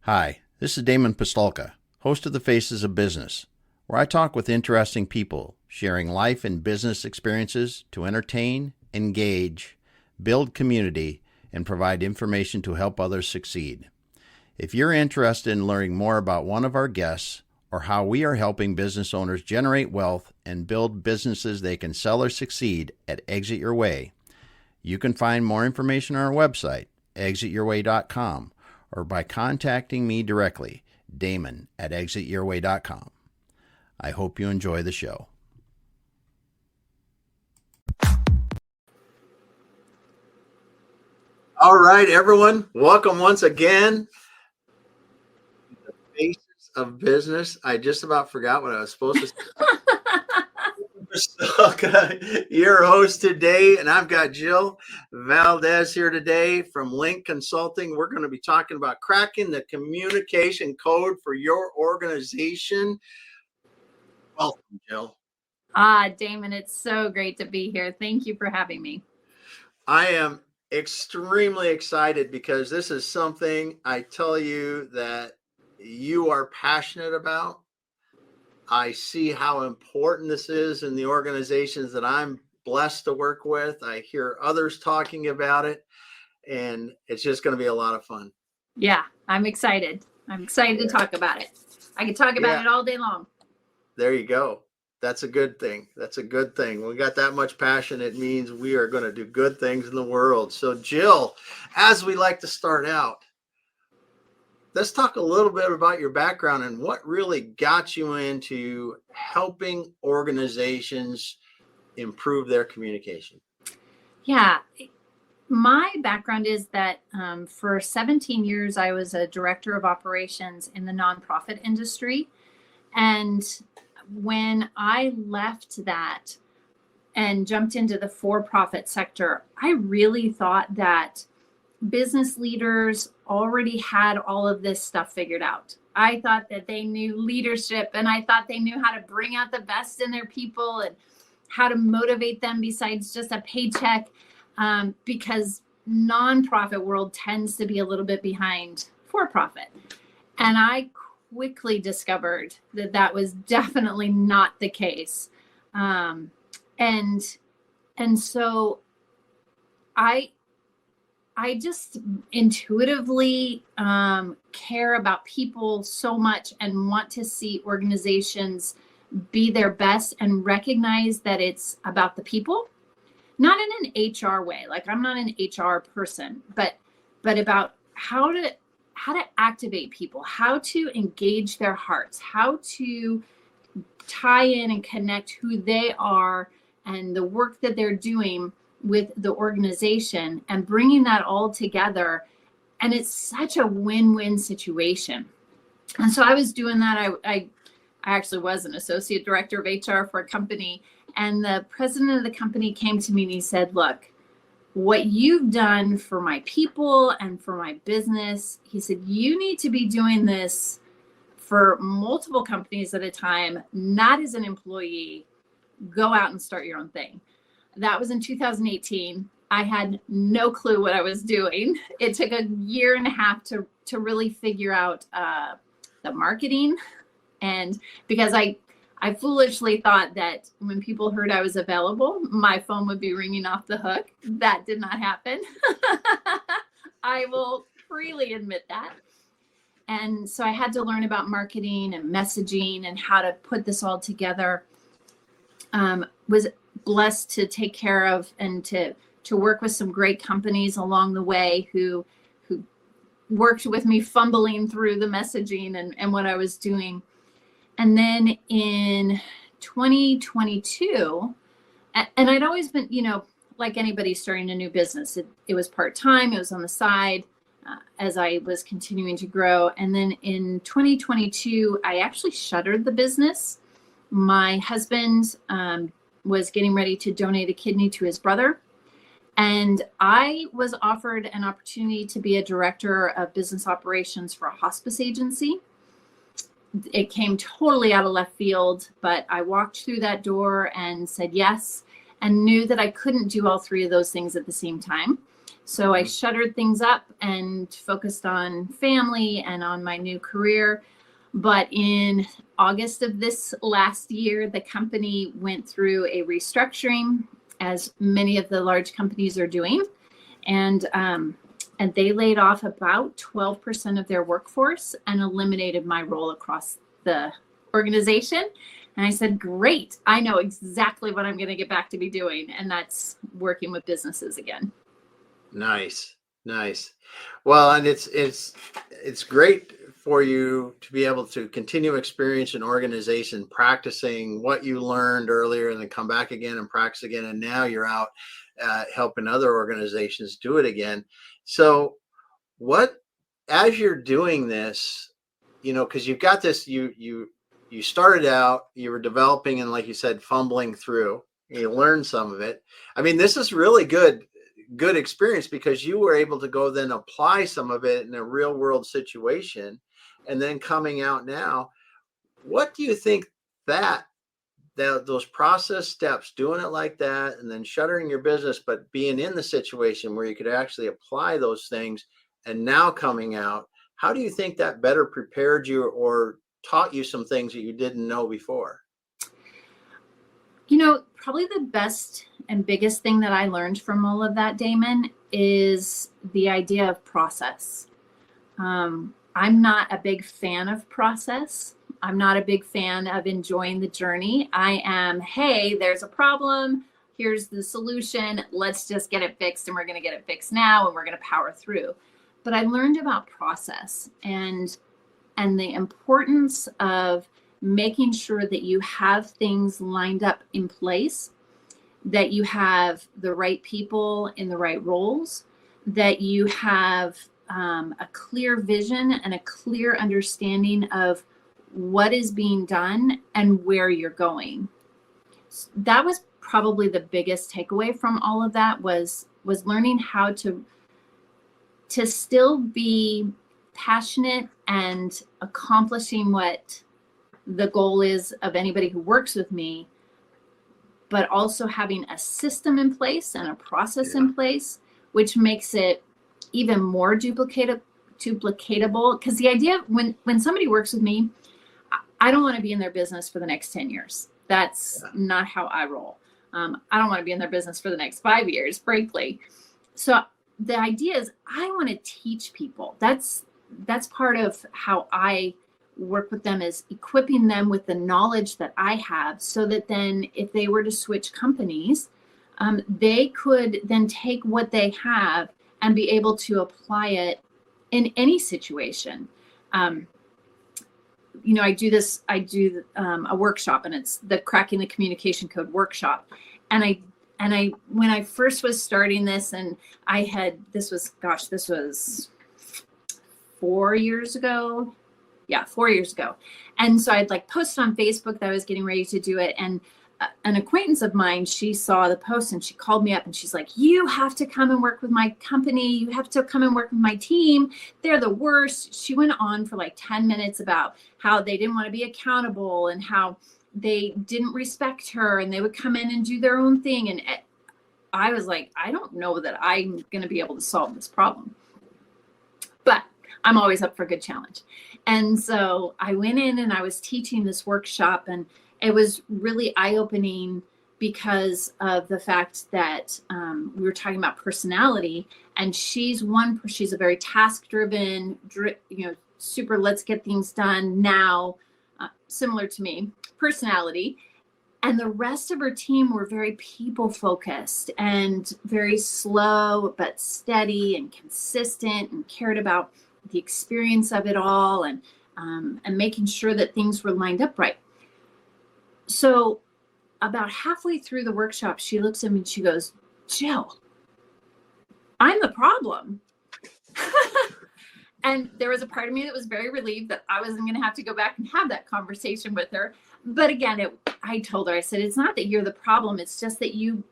Hi, this is Damon Pistolka, host of The Faces of Business, where I talk with interesting people, sharing life and business experiences to entertain, engage, build community, and provide information to help others succeed. If you're interested in learning more about one of our guests or how we are helping business owners generate wealth and build businesses they can sell or succeed at Exit Your Way, you can find more information on our website, exityourway.com, or by contacting me directly, Damon at exityourway.com. I hope you enjoy the show. All right, everyone. Welcome once again to the Faces of Business. I just about forgot what I was supposed to say. Your host today, and I've got Jill Valdez here today from Link Consulting. We're going to be talking about cracking the communication code for your organization. Welcome, Jill. Damon, it's so great to be here. Thank you for having me. I am extremely excited because this is something I tell you that you are passionate about. I see how important this is in the organizations that I'm blessed to work with. I hear others talking about it, and it's just going to be a lot of fun. Yeah, I'm excited. I'm excited to talk about it. I could talk about it all day long. There you go. That's a good thing. That's a good thing. When we got that much passion, it means we are going to do good things in the world. So, Jill, as we like to start out, let's talk a little bit about your background and what really got you into helping organizations improve their communication. Yeah, my background is that for 17 years, I was a director of operations in the nonprofit industry. And when I left that and jumped into the for-profit sector, I really thought that business leaders already had all of this stuff figured out. I thought that they knew leadership, and I thought they knew how to bring out the best in their people and how to motivate them besides just a paycheck, because nonprofit world tends to be a little bit behind for-profit. And I quickly discovered that that was definitely not the case. And so I just intuitively care about people so much and want to see organizations be their best and recognize that it's about the people, not in an HR way. Like, I'm not an HR person, but about how to activate people, how to engage their hearts, how to tie in and connect who they are and the work that they're doing with the organization and bringing that all together. And it's such a win-win situation. And so I was doing that. I actually was an associate director of HR for a company. And the president of the company came to me and he said, look, what you've done for my people and for my business, he said, you need to be doing this for multiple companies at a time, not as an employee. Go out and start your own thing. That was in 2018. I had no clue what I was doing. It took a year and a half to really figure out the marketing. And because I foolishly thought that when people heard I was available, my phone would be ringing off the hook. That did not happen. I will freely admit that. And so I had to learn about marketing and messaging and how to put this all together. Was blessed to take care of and to work with some great companies along the way who worked with me fumbling through the messaging and what I was doing. And then in 2022, and I'd always been, like anybody starting a new business, it was part-time, it was on the side as I was continuing to grow. And then in 2022, I actually shuttered the business. My husband was getting ready to donate a kidney to his brother. And I was offered an opportunity to be a director of business operations for a hospice agency. It came totally out of left field, but I walked through that door and said yes, and knew that I couldn't do all three of those things at the same time. So I shuttered things up and focused on family and on my new career. But in August of this last year, the company went through a restructuring, as many of the large companies are doing. And they laid off about 12% of their workforce and eliminated my role across the organization. And I said, great, I know exactly what I'm going to get back to be doing. And that's working with businesses again. Nice. Well, and it's great for you to be able to continue experience an organization practicing what you learned earlier and then come back again and practice again. And now you're out helping other organizations do it again. So as you're doing this, because you've got this, you started out, you were developing and, like you said, fumbling through, you learned some of it. I mean, this is really good experience because you were able to go then apply some of it in a real world situation. And then coming out now, what do you think that those process steps, doing it like that, and then shuttering your business, but being in the situation where you could actually apply those things, and now coming out, how do you think that better prepared you or taught you some things that you didn't know before? Probably the best and biggest thing that I learned from all of that, Damon, is the idea of process. I'm not a big fan of process. I'm not a big fan of enjoying the journey. I am, hey, there's a problem. Here's the solution. Let's just get it fixed, and we're going to get it fixed now, and we're going to power through. But I learned about process and the importance of making sure that you have things lined up in place, that you have the right people in the right roles, that you have a clear vision and a clear understanding of what is being done and where you're going. That was probably the biggest takeaway from all of that was learning how to still be passionate and accomplishing what the goal is of anybody who works with me, but also having a system in place and a process in place, which makes it even more duplicatable. Because the idea when somebody works with me, I don't want to be in their business for the next 10 years. That's not how I roll. I don't want to be in their business for the next 5 years, frankly. So the idea is I want to teach people. That's part of how I work with them, is equipping them with the knowledge that I have, so that then if they were to switch companies, they could then take what they have and be able to apply it in any situation. I do a workshop, and it's the Cracking the Communication Code workshop. And I when I first was starting this, and this was 4 years ago. Yeah, 4 years ago. And so I'd posted on Facebook that I was getting ready to do it. And an acquaintance of mine, she saw the post and she called me up and she's like, you have to come and work with my company. You have to come and work with my team. They're the worst. She went on for 10 minutes about how they didn't want to be accountable and how they didn't respect her and they would come in and do their own thing. And I was like, I don't know that I'm going to be able to solve this problem, but I'm always up for a good challenge. And so I went in and I was teaching this workshop, and it was really eye-opening because of the fact that we were talking about personality, and she's a very task-driven, super let's get things done now, similar to me, personality. And the rest of her team were very people-focused and very slow but steady and consistent, and cared about the experience of it all, and making sure that things were lined up right. So about halfway through the workshop, she looks at me and she goes, Jill, I'm the problem. And there was a part of me that was very relieved that I wasn't going to have to go back and have that conversation with her. But again, I told her, I said, it's not that you're the problem. It's just that you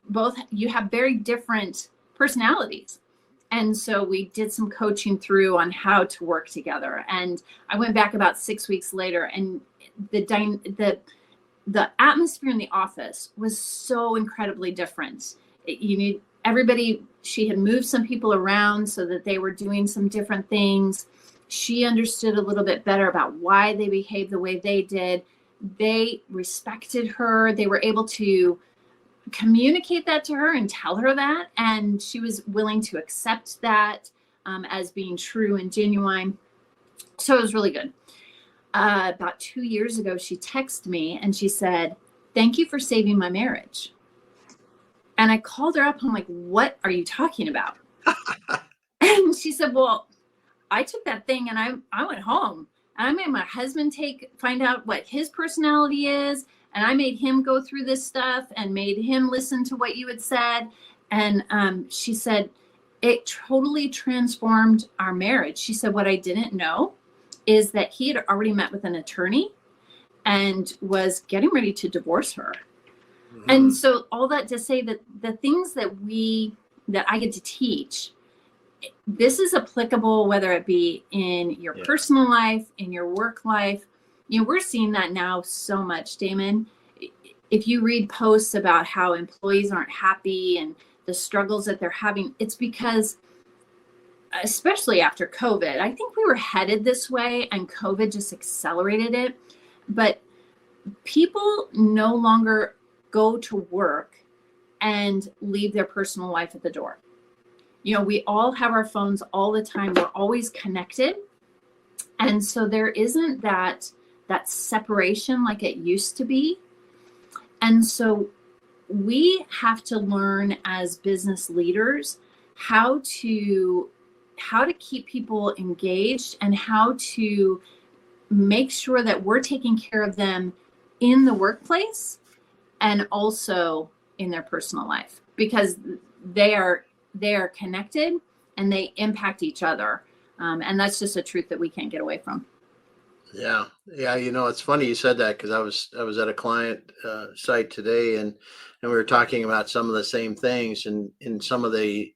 have very different personalities. And so we did some coaching through on how to work together. And I went back about 6 weeks later, and the atmosphere in the office was so incredibly different. everybody, she had moved some people around so that they were doing some different things. She understood a little bit better about why they behaved the way they did. They respected her. They were able to communicate that to her and tell her that. And she was willing to accept that as being true and genuine. So it was really good. About 2 years ago, she texted me and she said, "Thank you for saving my marriage." And I called her up. I'm like, "What are you talking about?" And she said, "Well, I took that thing and I went home and I made my husband find out what his personality is. And I made him go through this stuff and made him listen to what you had said." And she said, "It totally transformed our marriage." She said, "What I didn't know is that he had already met with an attorney and was getting ready to divorce her." Mm-hmm. And so all that to say that the things that I get to teach, this is applicable whether it be in your personal life, in your work life. You know, we're seeing that now so much, Damon. If you read posts about how employees aren't happy and the struggles that they're having, it's because, especially after COVID, I think we were headed this way and COVID just accelerated it. But people no longer go to work and leave their personal life at the door. You know, we all have our phones all the time. We're always connected. And so there isn't that separation like it used to be. And so we have to learn as business leaders how to keep people engaged and how to make sure that we're taking care of them in the workplace and also in their personal life, because they are connected and they impact each other. And that's just a truth that we can't get away from. Yeah. You know, it's funny you said that, because I was at a client site today and we were talking about some of the same things and in some of the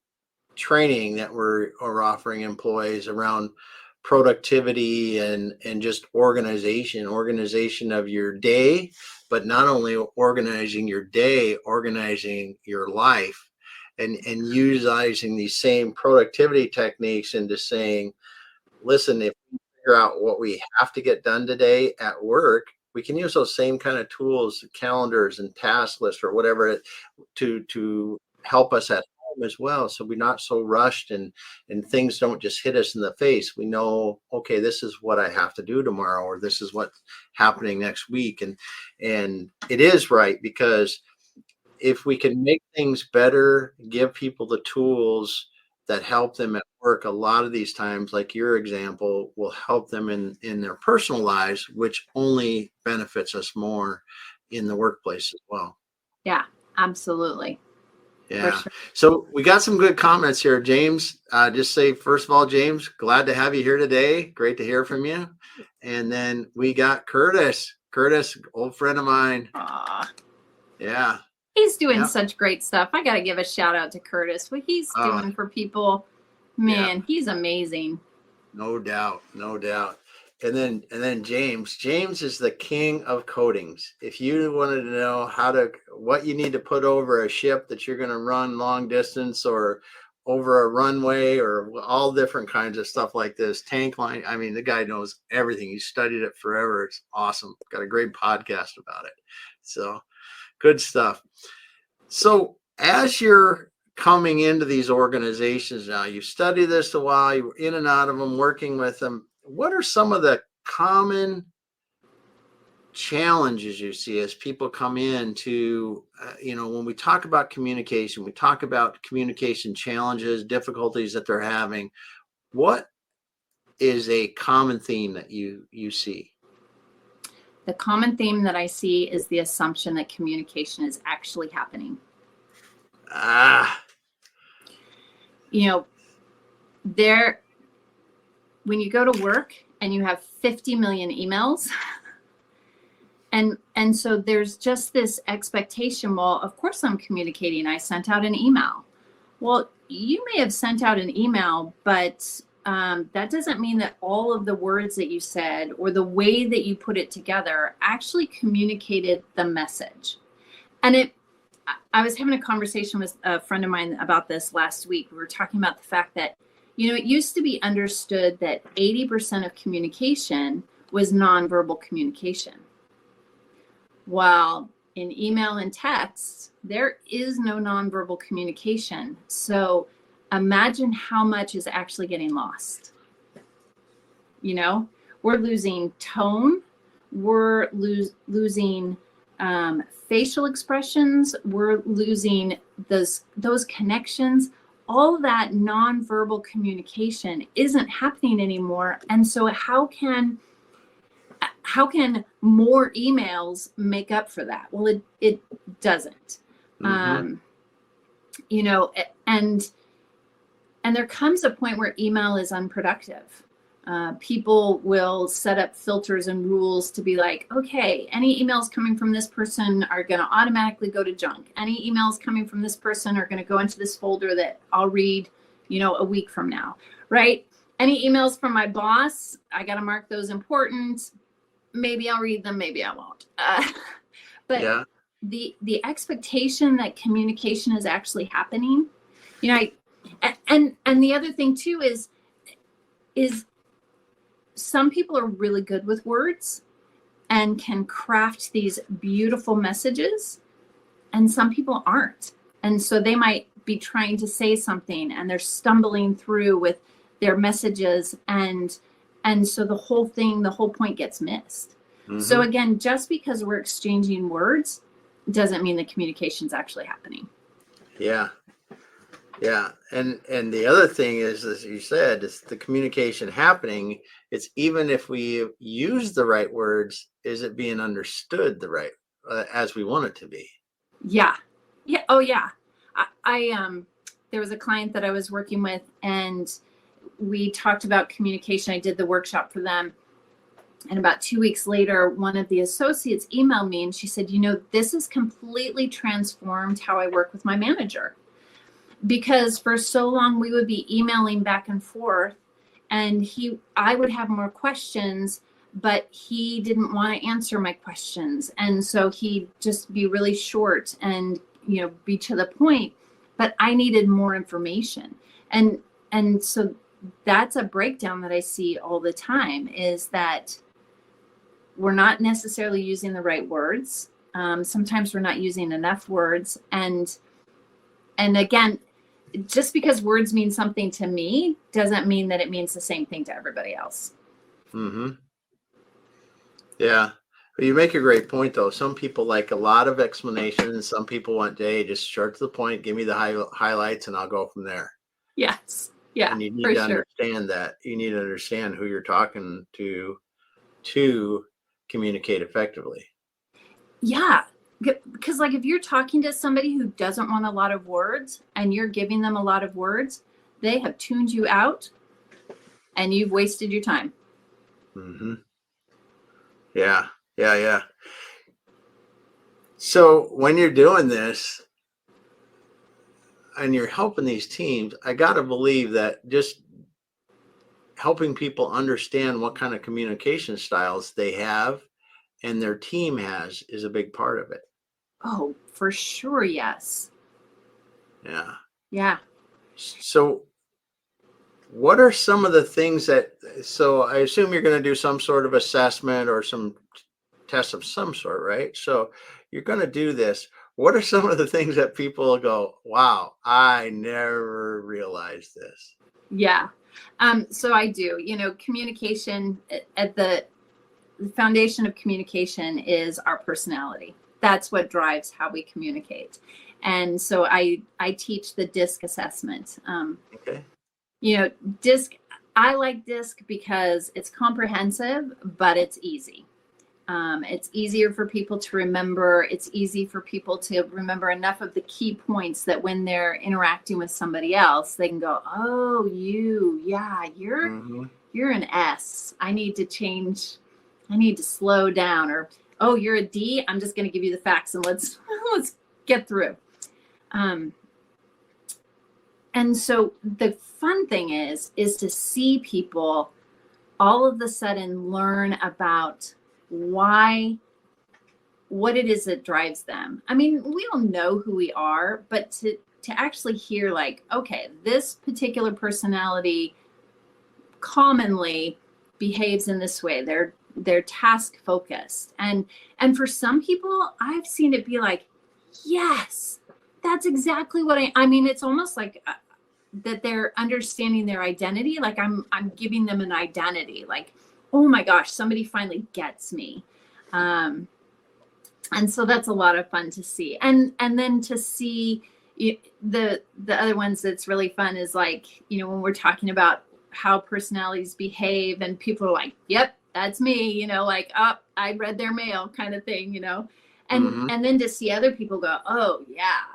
training that we're offering employees around productivity and just organization of your day, but not only organizing your day, organizing your life and utilizing these same productivity techniques into saying, listen, if we figure out what we have to get done today at work, we can use those same kind of tools, calendars and task lists or whatever to help us at home as well. So we're not so rushed and things don't just hit us in the face. We know, okay, this is what I have to do tomorrow, or this is what's happening next week. And it is right, because if we can make things better, give people the tools that help them at work, a lot of these times, like your example, will help them in their personal lives, which only benefits us more in the workplace as well. Yeah, absolutely. Yeah. Sure. So we got some good comments here. James, just say, first of all, James, glad to have you here today. Great to hear from you. And then we got Curtis, old friend of mine. Aww. Yeah. He's doing such great stuff. I got to give a shout out to Curtis. What he's doing for people, man, he's amazing. No doubt. And then James is the king of coatings. If you wanted to know what you need to put over a ship that you're going to run long distance or over a runway or all different kinds of stuff like this, tank line. I mean, the guy knows everything. He studied it forever. It's awesome. Got a great podcast about it. So good stuff. So as you're coming into these organizations now, you've studied this a while, you were in and out of them, working with them. What are some of the common challenges you see as people come in to, when we talk about communication, we talk about communication challenges, difficulties that they're having. What is a common theme that you see? The common theme that I see is the assumption that communication is actually happening. When you go to work and you have 50 million emails, and so there's just this expectation, well, of course I'm communicating. I sent out an email. Well, you may have sent out an email, but that doesn't mean that all of the words that you said or the way that you put it together actually communicated the message. And I was having a conversation with a friend of mine about this last week. We were talking about the fact that, it used to be understood that 80% of communication was nonverbal communication. While in email and text, there is no nonverbal communication. So imagine how much is actually getting lost. We're losing tone. We're losing facial expressions. We're losing those connections. All that nonverbal communication isn't happening anymore. And so how can more emails make up for that? Well, it doesn't. Mm-hmm. And there comes a point where email is unproductive. People will set up filters and rules to be like, okay, any emails coming from this person are going to automatically go to junk. Any emails coming from this person are going to go into this folder that I'll read, a week from now, right? Any emails from my boss, I got to mark those important. Maybe I'll read them, maybe I won't. But Yeah. the expectation that communication is actually happening, and the other thing too is some people are really good with words and can craft these beautiful messages, and some people aren't. And so they might be trying to say something and they're stumbling through with their messages, and so the whole point gets missed. Mm-hmm. So again, just because we're exchanging words doesn't mean the communication's actually happening. Yeah. Yeah. And the other thing is, as you said, is the communication happening. It's even if we use the right words, is it being understood the right as we want it to be? Yeah. Yeah. Oh yeah. I there was a client that I was working with, and we talked about communication. I did the workshop for them. And about 2 weeks later, one of the associates emailed me and she said, this has completely transformed how I work with my manager. Because for so long we would be emailing back and forth, and I would have more questions, but he didn't want to answer my questions. And so he'd just be really short and, be to the point, but I needed more information. And so that's a breakdown that I see all the time, is that we're not necessarily using the right words. Sometimes we're not using enough words. And again, just because words mean something to me doesn't mean that it means the same thing to everybody else. Mm-hmm. Yeah. But you make a great point, though. Some people like a lot of explanation. Some people want, hey, just short to the point, give me the highlights and I'll go from there. Yes. Yeah. And you need to understand that. You need to understand who you're talking to communicate effectively. Yeah. Because if you're talking to somebody who doesn't want a lot of words and you're giving them a lot of words, they have tuned you out and you've wasted your time. Mm-hmm. Yeah. So when you're doing this and you're helping these teams, I got to believe that just helping people understand what kind of communication styles they have and their team has is a big part of it. Oh, for sure. Yes. Yeah. Yeah. So what are some of the things so I assume you're going to do some sort of assessment or some tests of some sort, right? So you're going to do this. What are some of the things that people go, wow, I never realized this? Yeah. So I do, communication at the foundation of communication is our personality. That's what drives how we communicate. And so I teach the DISC assessment. Okay. DISC, I like DISC because it's comprehensive, but it's easy. It's easier for people to remember. It's easy for people to remember enough of the key points that when they're interacting with somebody else, they can go, oh, you're an S. I need to change. I need to slow down. Or, oh, you're a D. I'm just going to give you the facts and let's get through. And so the fun thing is to see people all of a sudden learn about why what it is that drives them. I mean, we all know who we are, but to actually hear like, okay, this particular personality commonly behaves in this way. They're task focused. And for some people, I've seen it be like, yes, that's exactly what I mean, it's almost like that they're understanding their identity. Like I'm giving them an identity, like, oh my gosh, somebody finally gets me. And so that's a lot of fun to see. And then to see the other ones that's really fun is like, when we're talking about how personalities behave and people are like, yep, that's me, like, oh, I read their mail kind of thing, and then to see other people go, oh yeah.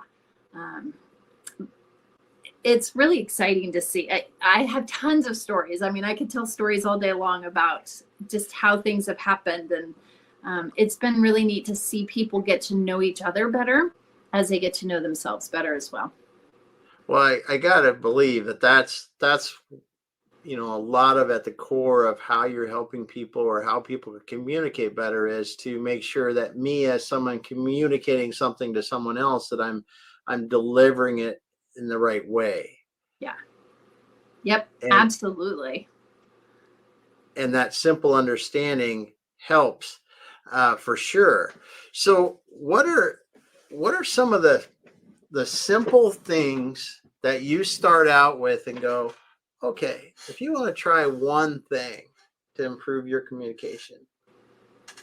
It's really exciting to see. I have tons of stories. I mean, I could tell stories all day long about just how things have happened. And it's been really neat to see people get to know each other better as they get to know themselves better as well. Well, I got to believe that's a lot of at the core of how you're helping people or how people communicate better is to make sure that me as someone communicating something to someone else, that I'm delivering it in the right way. Yeah. Yep. Absolutely. And that simple understanding helps for sure. So what are some of the simple things that you start out with and go, okay, if you want to try one thing to improve your communication,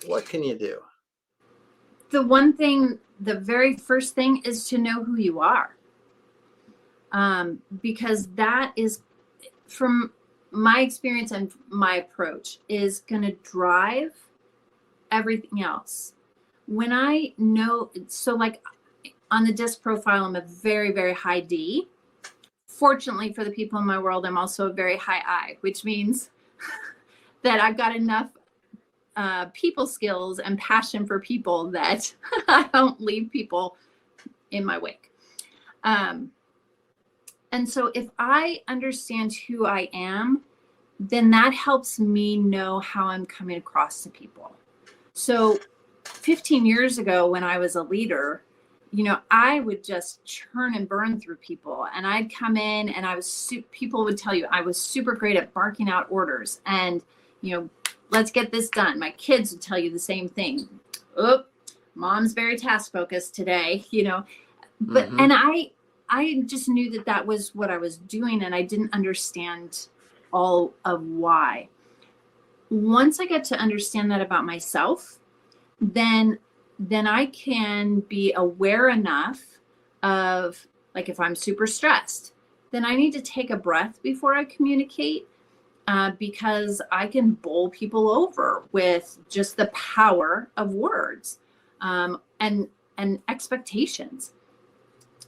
what can you do? The one thing, the very first thing is to know who you are. Because that is, from my experience and my approach, is going to drive everything else. When I know, so like on the DISC profile, I'm a very, very high D. Fortunately for the people in my world, I'm also a very high I, which means that I've got enough people skills and passion for people that I don't leave people in my wake. And so if I understand who I am, then that helps me know how I'm coming across to people. So 15 years ago, when I was a leader, I would just churn and burn through people, and I'd come in and people would tell you I was super great at barking out orders and, let's get this done. My kids would tell you the same thing. Oh, mom's very task focused today, but, and I just knew that was what I was doing, and I didn't understand all of why. Once I get to understand that about myself, then I can be aware enough of, like, if I'm super stressed, then I need to take a breath before I communicate, because I can bowl people over with just the power of words, and expectations.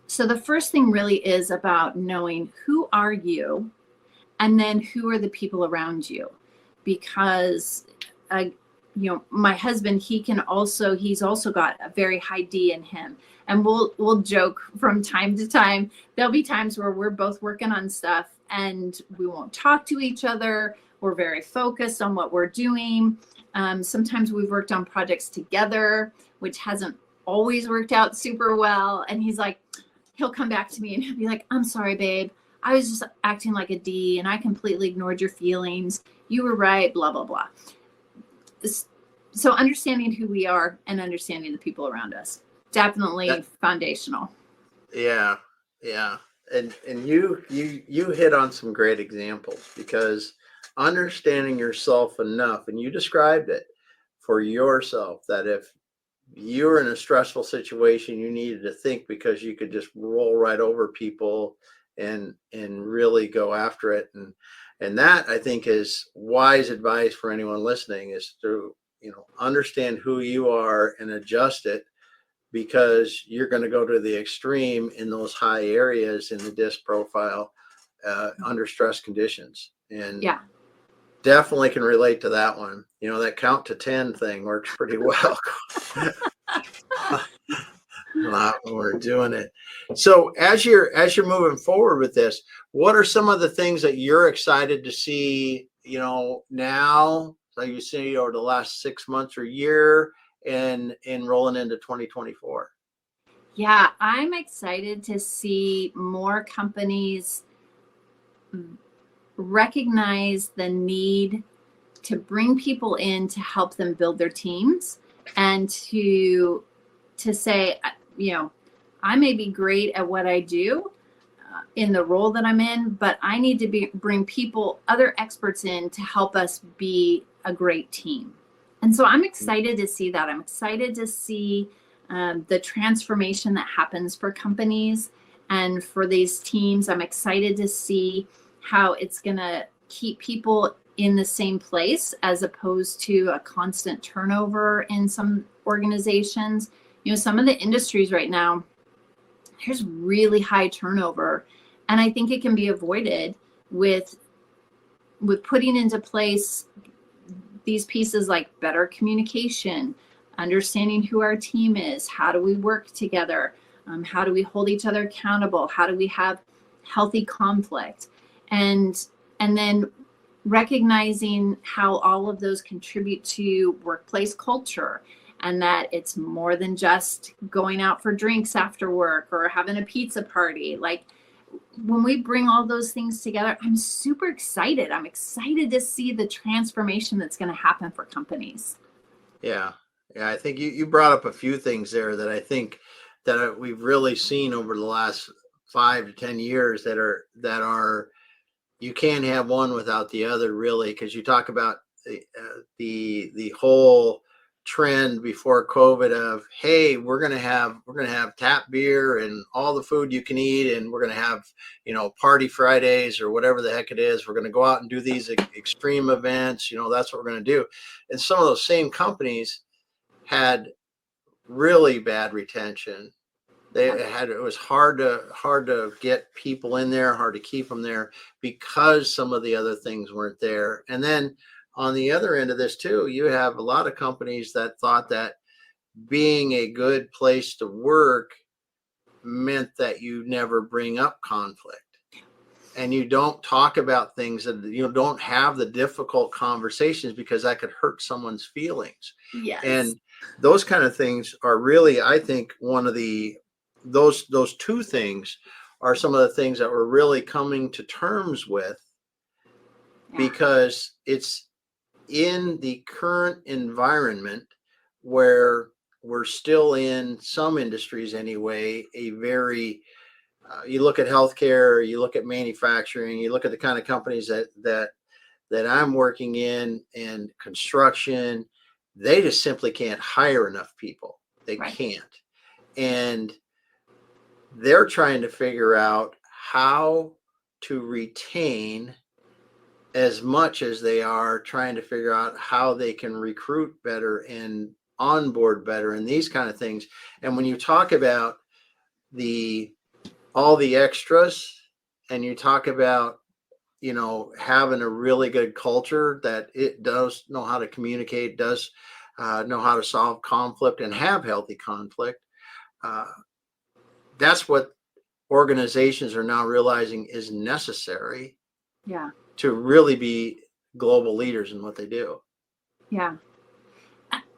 So the first thing really is about knowing who are you, and then who are the people around you, because my husband, he's also got a very high D in him, and we'll joke from time to time. There'll be times where we're both working on stuff and we won't talk to each other. We're very focused on what we're doing. Sometimes we've worked on projects together, which hasn't always worked out super well. And he'll come back to me and he'll be like, I'm sorry, babe. I was just acting like a D and I completely ignored your feelings. You were right, blah, blah, blah. So understanding who we are and understanding the people around us, definitely foundational. Yeah. And you hit on some great examples, because understanding yourself enough, and you described it for yourself, that if you're in a stressful situation, you needed to think, because you could just roll right over people and really go after it. And that, I think, is wise advice for anyone listening, is to, understand who you are and adjust it, because you're going to go to the extreme in those high areas in the DISC profile under stress conditions. And definitely can relate to that one. That count to 10 thing works pretty well. A lot when we're doing it. So as you're moving forward with this, what are some of the things that you're excited to see, now, like you say, over the last 6 months or year, in rolling into 2024? Yeah, I'm excited to see more companies recognize the need to bring people in to help them build their teams, and to say, I may be great at what I do in the role that I'm in, but I need to bring people, other experts in to help us be a great team. And so I'm excited to see that. I'm excited to see the transformation that happens for companies and for these teams. I'm excited to see how it's going to keep people in the same place as opposed to a constant turnover in some organizations. Some of the industries right now, there's really high turnover, and I think it can be avoided with putting into place these pieces like better communication, understanding who our team is, how do we work together, how do we hold each other accountable, how do we have healthy conflict, and then recognizing how all of those contribute to workplace culture, and that it's more than just going out for drinks after work or having a pizza party. Like, when we bring all those things together, I'm super excited. I'm excited to see the transformation that's going to happen for companies. Yeah. I think you brought up a few things there that I think that we've really seen over the last 5 to 10 years that are you can't have one without the other, really, because you talk about the whole trend before COVID of, hey, we're gonna have tap beer and all the food you can eat, and we're gonna have party Fridays or whatever the heck it is. We're gonna go out and do these extreme events. That's what we're gonna do. And some of those same companies had really bad retention. It was hard to get people in there, hard to keep them there because some of the other things weren't there. And then on the other end of this too, you have a lot of companies that thought that being a good place to work meant that you never bring up conflict and you don't talk about things, that don't have the difficult conversations because that could hurt someone's feelings. Yes. And those kind of things are really, I think, one of those two things are some of the things that we're really coming to terms with, because it's in the current environment where we're still in some industries anyway, a very you look at healthcare, you look at manufacturing, you look at the kind of companies that I'm working in, and construction, they just simply can't hire enough people. They can't. And they're trying to figure out how to retain as much as they are trying to figure out how they can recruit better and onboard better and these kind of things. And when you talk about all the extras, and you talk about having a really good culture that it does know how to communicate, does know how to solve conflict and have healthy conflict, that's what organizations are now realizing is necessary to really be global leaders in what they do. Yeah.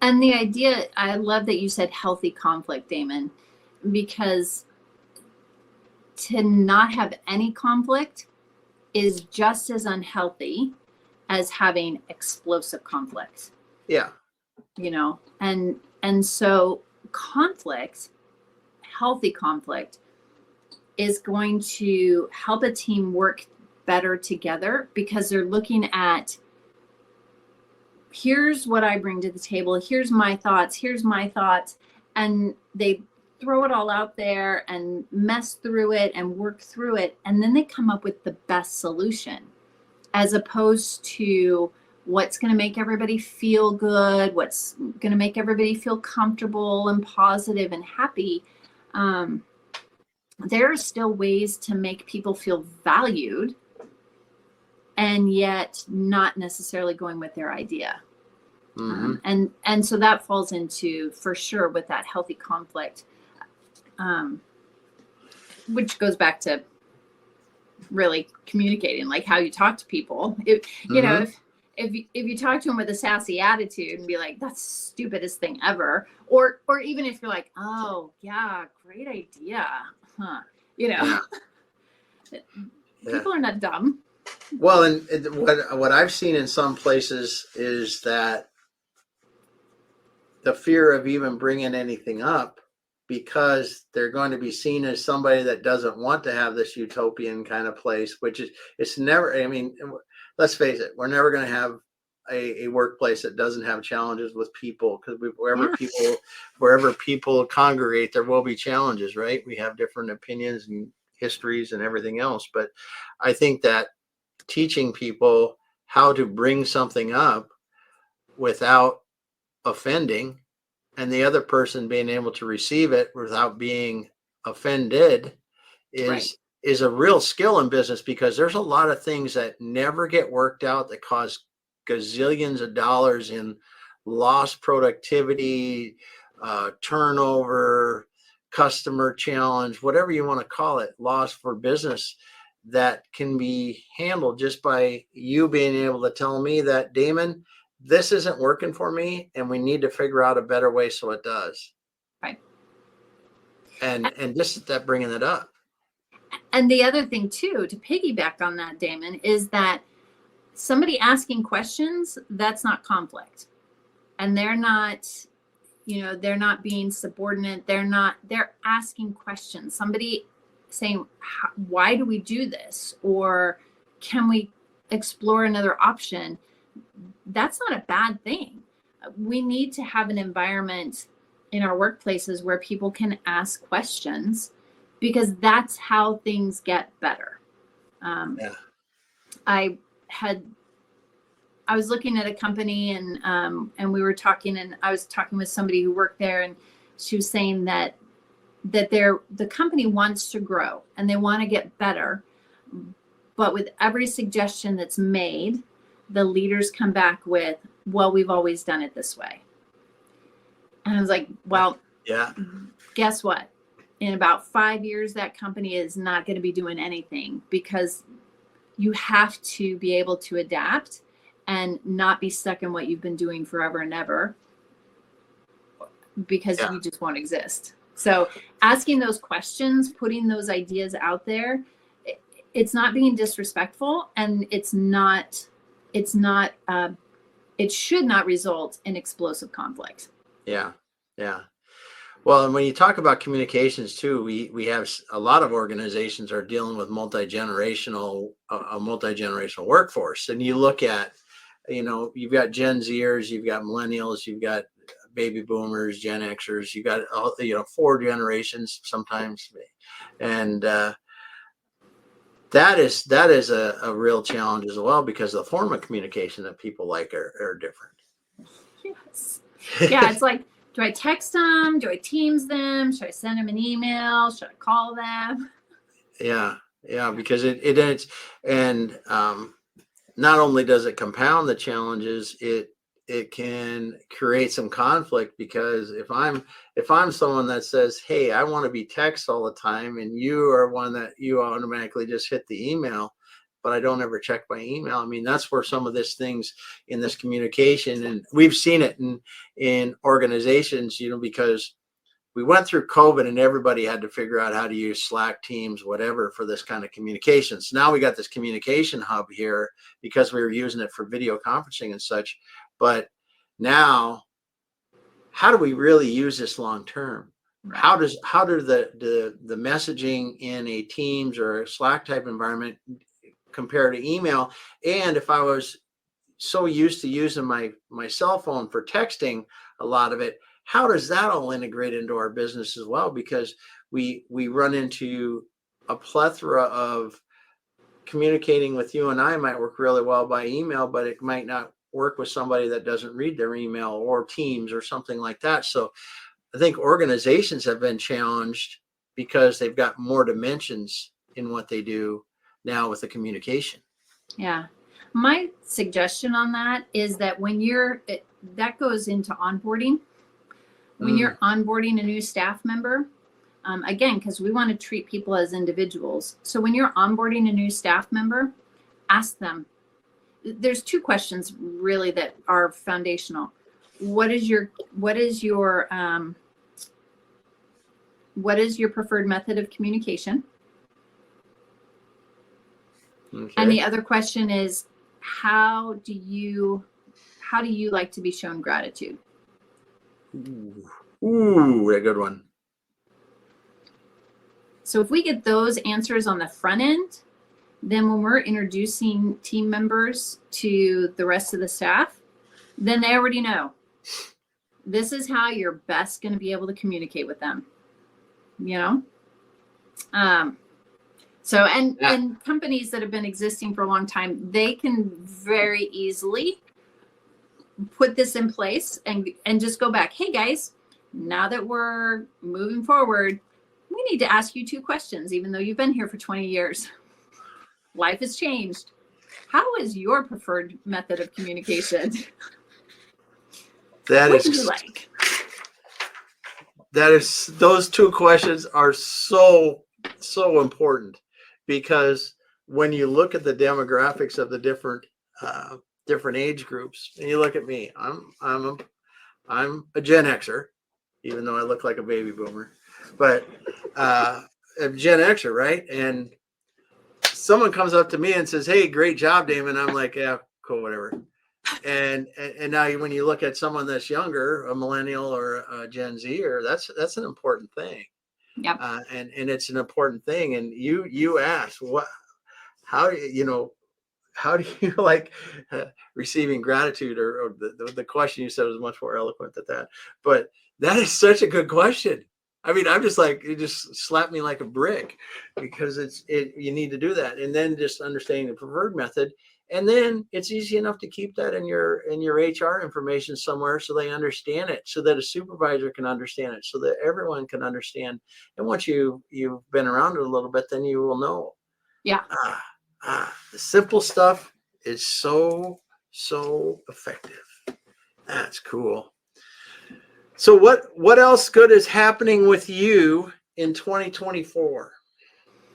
And the idea, I love that you said healthy conflict, Damon, because to not have any conflict is just as unhealthy as having explosive conflict. Yeah. And so conflict, healthy conflict, is going to help a team work better together, because they're looking at, here's what I bring to the table, here's my thoughts, and they throw it all out there and mess through it and work through it, and then they come up with the best solution, as opposed to what's going to make everybody feel good, what's going to make everybody feel comfortable and positive and happy. There are still ways to make people feel valued, and yet not necessarily going with their idea. Mm-hmm. And so that falls into, for sure, with that healthy conflict, which goes back to really communicating, like how you talk to people. You know, if you talk to them with a sassy attitude and be like, that's the stupidest thing ever, or even if you're like, oh yeah, great idea, huh? You know, Yeah. people are not dumb. Well, and what I've seen in some places is that the fear of even bringing anything up, because they're going to be seen as somebody that doesn't want to have this utopian kind of place, which is, it's never, I mean, let's face it, we're never going to have a workplace that doesn't have challenges with people, because wherever people congregate, there will be challenges, right? We have different opinions and histories and everything else. But I think that teaching people how to bring something up without offending, and the other person being able to receive it without being offended is a real skill in business, because there's a lot of things that never get worked out that cause gazillions of dollars in lost productivity, turnover, customer challenge, whatever you want to call it, loss for business, that can be handled just by you being able to tell me that, Damon, this isn't working for me, and we need to figure out a better way so it does. Right. And just that, bringing it up. And the other thing too, to piggyback on that, Damon, is that somebody asking questions, that's not conflict. And they're not, they're not being subordinate. They're asking questions. Somebody saying, why do we do this? Or can we explore another option? That's not a bad thing. We need to have an environment in our workplaces where people can ask questions, because that's how things get better. I was looking at a company, and we were talking, and I was talking with somebody who worked there, and she was saying that the company wants to grow and they want to get better, but with every suggestion that's made, the leaders come back with, well, we've always done it this way. And I was like, well, yeah, guess what? In about 5 years, that company is not going to be doing anything, because you have to be able to adapt and not be stuck in what you've been doing forever and ever, because you just won't exist. So asking those questions, putting those ideas out there, it's not being disrespectful, and it should not result in explosive conflict. Yeah. Well, and when you talk about communications too, we have a lot of organizations are dealing with a multi-generational workforce. And you look at, you've got Gen Zers, you've got millennials, you've got baby boomers, Gen Xers, you got, 4 generations sometimes. And that is a real challenge as well, because the form of communication that people like are different. Yes. Yeah. It's like, do I text them? Do I Teams them? Should I send them an email? Should I call them? Yeah, because it's and not only does it compound the challenges, it can create some conflict, because if I'm someone that says, hey, I want to be text all the time, and you are one that you automatically just hit the email, but I don't ever check my email. I mean, that's where some of these things in this communication, and we've seen it in organizations, because we went through COVID and everybody had to figure out how to use Slack, Teams, whatever, for this kind of communication. So now we got this communication hub here because we were using it for video conferencing and such. But now, how do we really use this long term? Right. How do the messaging in a Teams or a Slack type environment compare to email? And if I was so used to using my cell phone for texting, a lot of it, how does that all integrate into our business as well? Because we run into a plethora of communicating with you, and I might work really well by email, but it might not work with somebody that doesn't read their email or Teams or something like that. So I think organizations have been challenged because they've got more dimensions in what they do now with the communication. Yeah. My suggestion on that is that that goes into onboarding. When you're onboarding a new staff member, again, because we want to treat people as individuals. So when you're onboarding a new staff member, ask them, there's two questions really that are foundational. What is your preferred method of communication? Okay. And the other question is, how do you like to be shown gratitude? Ooh, a good one. So if we get those answers on the front end, then when we're introducing team members to the rest of the staff, then they already know this is how you're best going to be able to communicate with them, you know? So, and companies that have been existing for a long time, they can very easily put this in place and just go back. Hey guys, now that we're moving forward, we need to ask you two questions, even though you've been here for 20 years. Life has changed. How is your preferred method of communication? What do you like? Those two questions are so important, because when you look at the demographics of the different age groups, and you look at me, I'm a Gen Xer, even though I look like a baby boomer, but a Gen Xer, right? And someone comes up to me and says, "Hey, great job, Damon." I'm like, "Yeah, cool, whatever." And now when you look at someone that's younger, a millennial or a Gen Z, or that's an important thing. Yep. And it's an important thing. And you asked, how do you like receiving gratitude, or the question you said was much more eloquent than that. But that is such a good question. I mean, I'm just like, it just slapped me like a brick, because you need to do that. And then just understanding the preferred method. And then it's easy enough to keep that in your HR information somewhere, so they understand it, so that a supervisor can understand it, so that everyone can understand. And once you've been around it a little bit, then you will know. Yeah. The simple stuff is so effective. That's cool. So what else good is happening with you in 2024?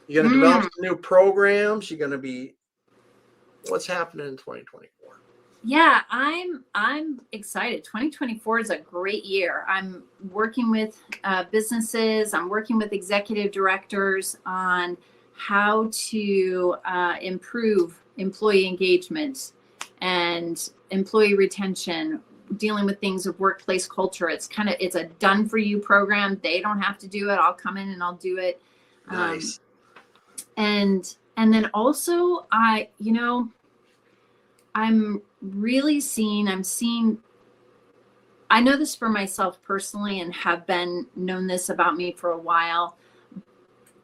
You're going to develop some new programs. You're going to be, what's happening in 2024? Yeah, I'm excited. 2024 is a great year. I'm working with businesses. I'm working with executive directors on how to improve employee engagement and employee retention, dealing with things of workplace culture. It's a done for you program. They don't have to do it. I'll come in and I'll do it. Nice. And then also I'm seeing, I know this for myself personally and have known this about me for a while,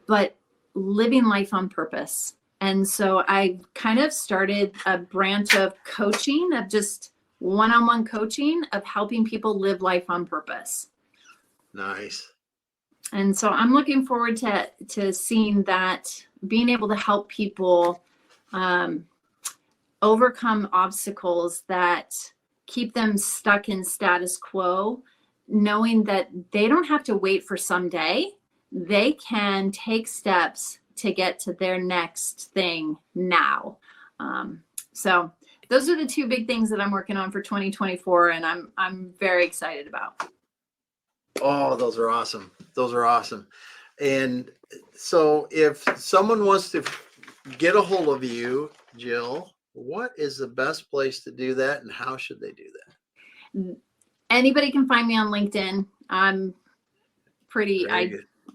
but living life on purpose. And so I kind of started a branch of coaching, of just one-on-one coaching, of helping people live life on purpose. Nice. And so I'm looking forward to seeing that, being able to help people overcome obstacles that keep them stuck in status quo, knowing that they don't have to wait for someday. They can take steps to get to their next thing now. So those are the two big things that I'm working on for 2024, and I'm very excited about. Oh, those are awesome. Those are awesome. And so if someone wants to get a hold of you, Jill, what is the best place to do that, and how should they do that? Anybody can find me on LinkedIn. I'm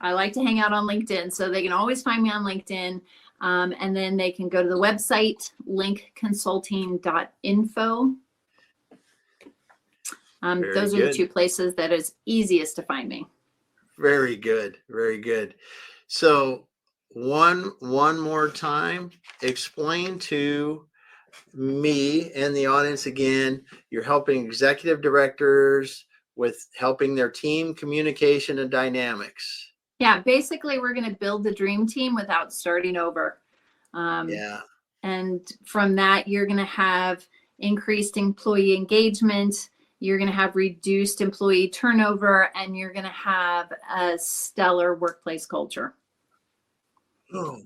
I like to hang out on LinkedIn, so they can always find me on LinkedIn. And then they can go to the website, linkconsulting.info. Those are the two places that is easiest to find me. Very good. Very good. So one more time, explain to me and the audience again, you're helping executive directors with helping their team communication and dynamics. Yeah, basically we're going to build the dream team without starting over. And from that, you're going to have increased employee engagement. You're going to have reduced employee turnover, and you're going to have a stellar workplace culture. Oh,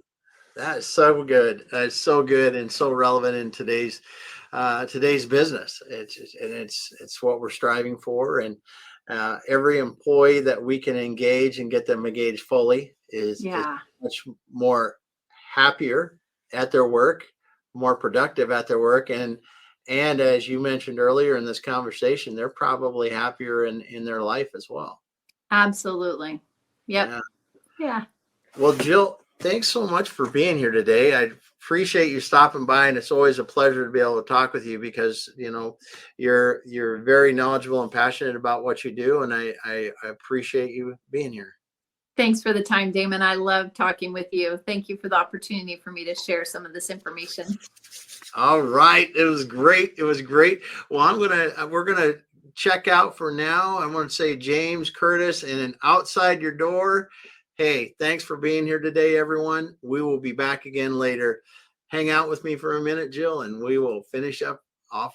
that is so good. That's so good and so relevant in today's today's business. It's what we're striving for, and every employee that we can engage and get them engaged fully is much more happier at their work, more productive at their work, and as you mentioned earlier in this conversation, they're probably happier in their life as well. Absolutely. Yep. Yeah. Well, Jill, thanks so much for being here today. I appreciate you stopping by, and it's always a pleasure to be able to talk with you because, you know, you're very knowledgeable and passionate about what you do, and I appreciate you being here. Thanks for the time, Damon. I love talking with you. Thank you for the opportunity for me to share some of this information. All right. It was great. It was great. Well, we're going to check out for now. I want to say James, Curtis, and then outside your door. Hey, thanks for being here today, everyone. We will be back again later. Hang out with me for a minute, Jill, and we will finish up off.